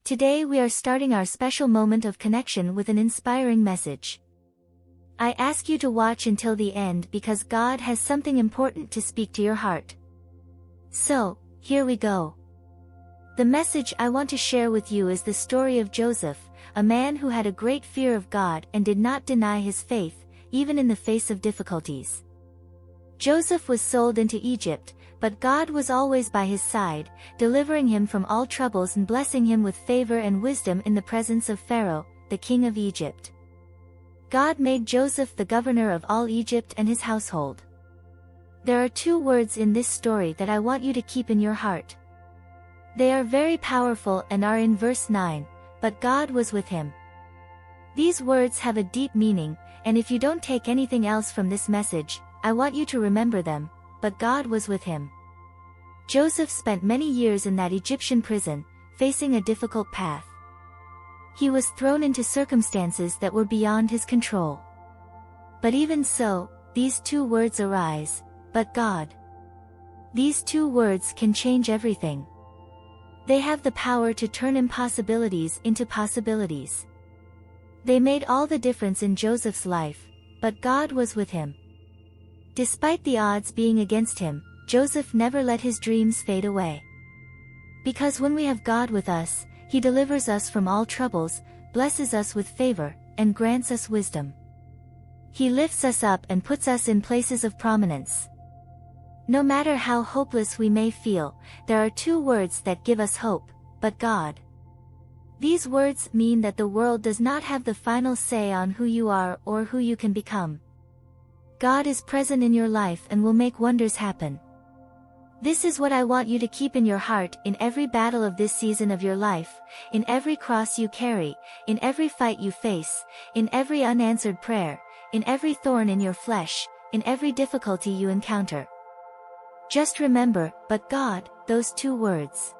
Today we are starting our special moment of connection with an inspiring message. I ask you to watch until the end because God has something important to speak to your heart. So, here we go. The message I want to share with you is the story of Joseph, a man who had a great fear of God and did not deny his faith, even in the face of difficulties. Joseph was sold into Egypt, but God was always by his side, delivering him from all troubles and blessing him with favor and wisdom in the presence of Pharaoh, the king of Egypt. God made Joseph the governor of all Egypt and his household. There are two words in this story that I want you to keep in your heart. They are very powerful and are in verse 9, but God was with him. These words have a deep meaning, and if you don't take anything else from this message, I want you to remember them, but God was with him. Joseph spent many years in that Egyptian prison, facing a difficult path. He was thrown into circumstances that were beyond his control. But even so, these two words arise, but God. These two words can change everything. They have the power to turn impossibilities into possibilities. They made all the difference in Joseph's life, but God was with him. Despite the odds being against him, Joseph never let his dreams fade away. Because when we have God with us, He delivers us from all troubles, blesses us with favor, and grants us wisdom. He lifts us up and puts us in places of prominence. No matter how hopeless we may feel, there are two words that give us hope, but God. These words mean that the world does not have the final say on who you are or who you can become. God is present in your life and will make wonders happen. This is what I want you to keep in your heart in every battle of this season of your life, in every cross you carry, in every fight you face, in every unanswered prayer, in every thorn in your flesh, in every difficulty you encounter. Just remember, but God, those two words.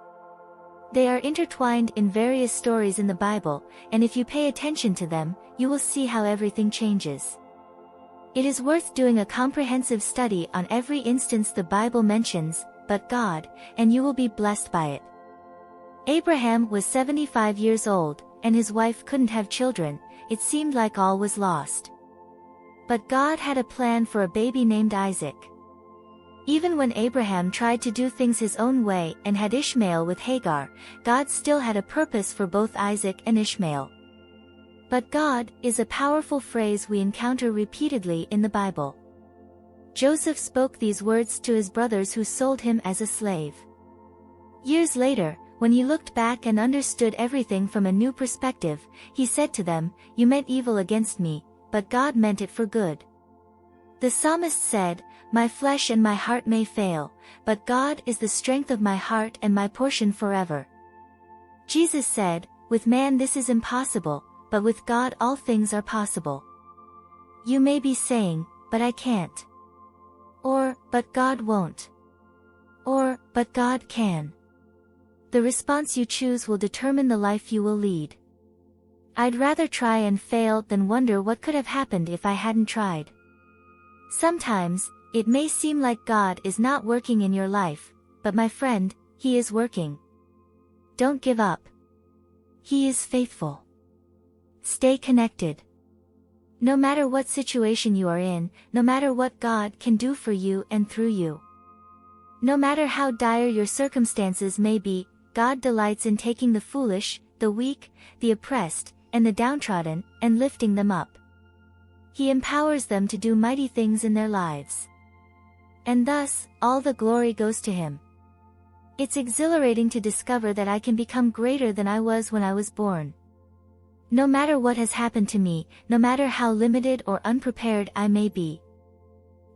They are intertwined in various stories in the Bible, and if you pay attention to them, you will see how everything changes. It is worth doing a comprehensive study on every instance the Bible mentions, but God, and you will be blessed by it. Abraham was 75 years old, and his wife couldn't have children. It seemed like all was lost. But God had a plan for a baby named Isaac. Even when Abraham tried to do things his own way and had Ishmael with Hagar, God still had a purpose for both Isaac and Ishmael. But God is a powerful phrase we encounter repeatedly in the Bible. Joseph spoke these words to his brothers who sold him as a slave. Years later, when he looked back and understood everything from a new perspective, he said to them, "You meant evil against me, but God meant it for good." The psalmist said, "My flesh and my heart may fail, but God is the strength of my heart and my portion forever." Jesus said, "With man this is impossible, but with God all things are possible." You may be saying, "But I can't." Or, "But God won't." Or, "But God can." The response you choose will determine the life you will lead. I'd rather try and fail than wonder what could have happened if I hadn't tried. Sometimes, it may seem like God is not working in your life, but my friend, He is working. Don't give up. He is faithful. Stay connected. No matter what situation you are in, no matter what God can do for you and through you. No matter how dire your circumstances may be, God delights in taking the foolish, the weak, the oppressed, and the downtrodden, and lifting them up. He empowers them to do mighty things in their lives. And thus, all the glory goes to Him. It's exhilarating to discover that I can become greater than I was when I was born. No matter what has happened to me, no matter how limited or unprepared I may be.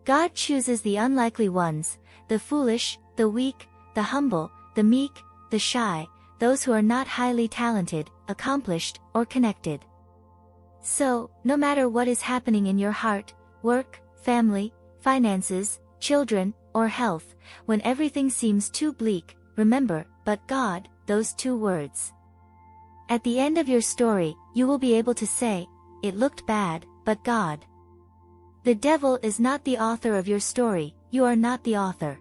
God chooses the unlikely ones, the foolish, the weak, the humble, the meek, the shy, those who are not highly talented, accomplished, or connected. So, no matter what is happening in your heart, work, family, finances, children, or health, when everything seems too bleak, remember, but God, those two words. At the end of your story, you will be able to say, "It looked bad, but God." The devil is not the author of your story, you are not the author.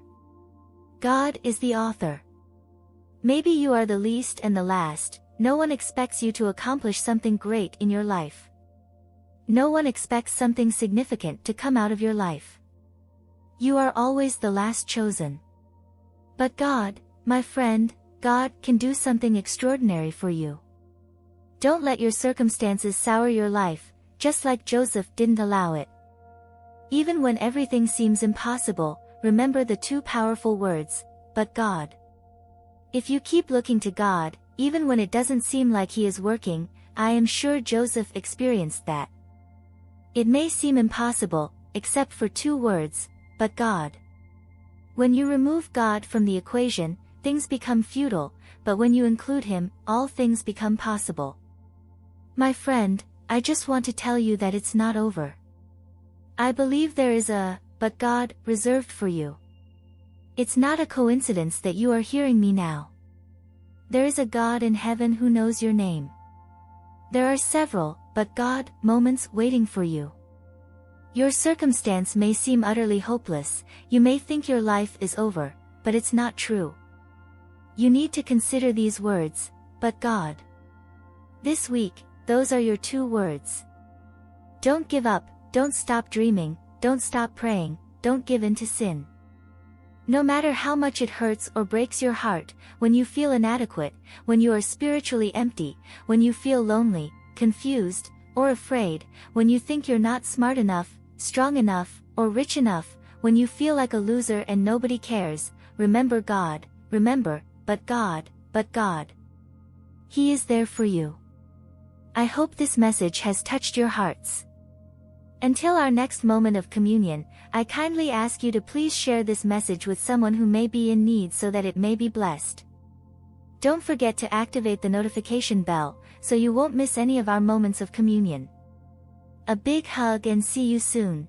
God is the author. Maybe you are the least and the last, No one expects you to accomplish something great in your life. No one expects something significant to come out of your life. You are always the last chosen. But God, my friend, God can do something extraordinary for you. Don't let your circumstances sour your life, just like Joseph didn't allow it. Even when everything seems impossible, remember the two powerful words, but God. If you keep looking to God, even when it doesn't seem like He is working, I am sure Joseph experienced that. It may seem impossible, except for two words, but God. When you remove God from the equation, things become futile, but when you include Him, all things become possible. My friend, I just want to tell you that it's not over. I believe there is a but God reserved for you. It's not a coincidence that you are hearing me now. There is a God in heaven who knows your name. There are several, but God, moments waiting for you. Your circumstance may seem utterly hopeless, you may think your life is over, but it's not true. You need to consider these words, but God. This week, those are your two words. Don't give up, don't stop dreaming, don't stop praying, don't give in to sin. No matter how much it hurts or breaks your heart, when you feel inadequate, when you are spiritually empty, when you feel lonely, confused, or afraid, when you think you're not smart enough, strong enough, or rich enough, when you feel like a loser and nobody cares, remember God, remember, but God, but God. He is there for you. I hope this message has touched your hearts. Until our next moment of communion, I kindly ask you to please share this message with someone who may be in need so that it may be blessed. Don't forget to activate the notification bell, so you won't miss any of our moments of communion. A big hug and see you soon.